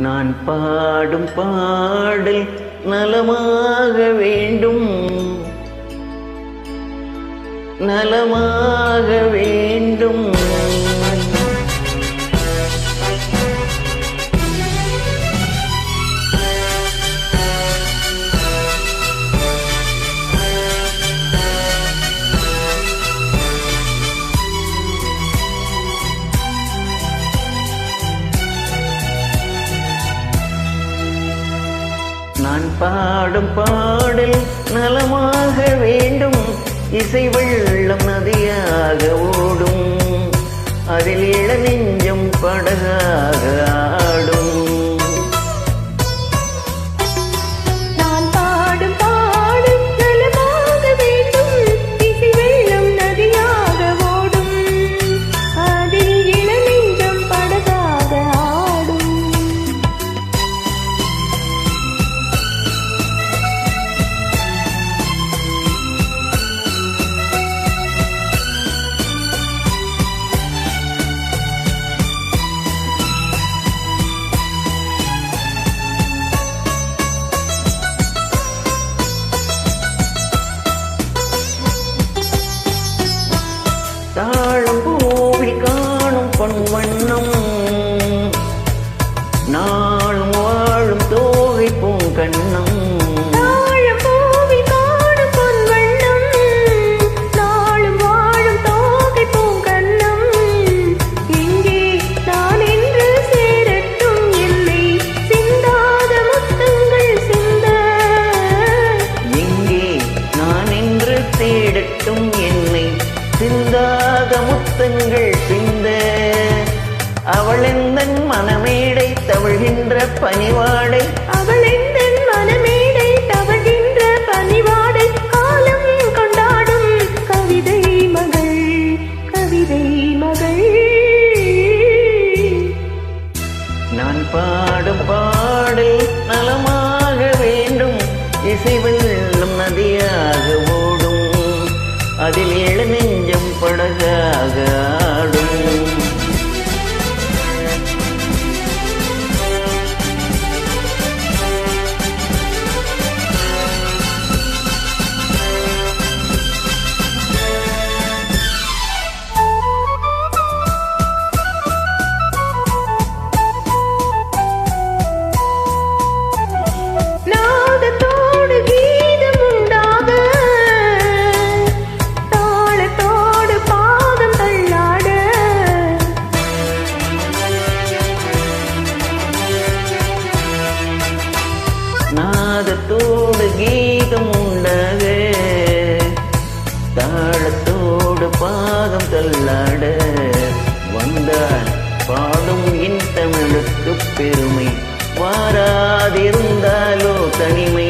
நான் பாடும் பாடல் நலமாக வேண்டும், நலமாக வேண்டும். நான் பாடும் பாடல் நலமாக வேண்டும், இசை வெள்ளம் நதியாக ஓடும், அதில் இள நெஞ்சம் படகாக ஆடும். நான் பாடும் பாடல் நலமாக வேண்டும், இசை வெள்ளம் நதியாக ஓடும், அதில் இள நெஞ்சம் படகாக ஆடும். தாழம் பூவில் காணும் பொன்வண்ணம், நாளும் வாழும் தோகை பூங்கண்ணம். தாழம் பூவில் காணும் பொன்வண்ணம், நாளும் வாழும் தோகை பூங்கண்ணம். இங்கே நான் என்று சேரட்டும் என்னை சிந்தாத முத்தங்கள் சிந்த. எங்கே நான் என்று தேடட்டும் என்னை சிந்தாத முத்தங்கள் சிந்த. அவள் எந்தன் மனமேடை தவழ்கின்ற பனிவாடை, அவள் எந்தன் மனமேடை தவழ்கின்ற பனிவாடை, காலம் கொண்டாடும் கவிதை மகள், கவிதை மகள். நான் பாடும் பாடல் நலமாக வேண்டும், இசை வெள்ளம் நதியாக ஓடும், அதில் இள நெஞ்சம் படகாக ஆடும். நாதத்தோடு கீதம் உண்டாக, தாளத்தோடு பாதம் தள்ளாட. நாதத்தோடு கீதம் உண்டாக, தாளத்தோடு பாதம் தள்ளாட. வந்தால் பாடும் என் தமிழுக்கு பெருமை, வாராதிருந்தாலோ தனிமை.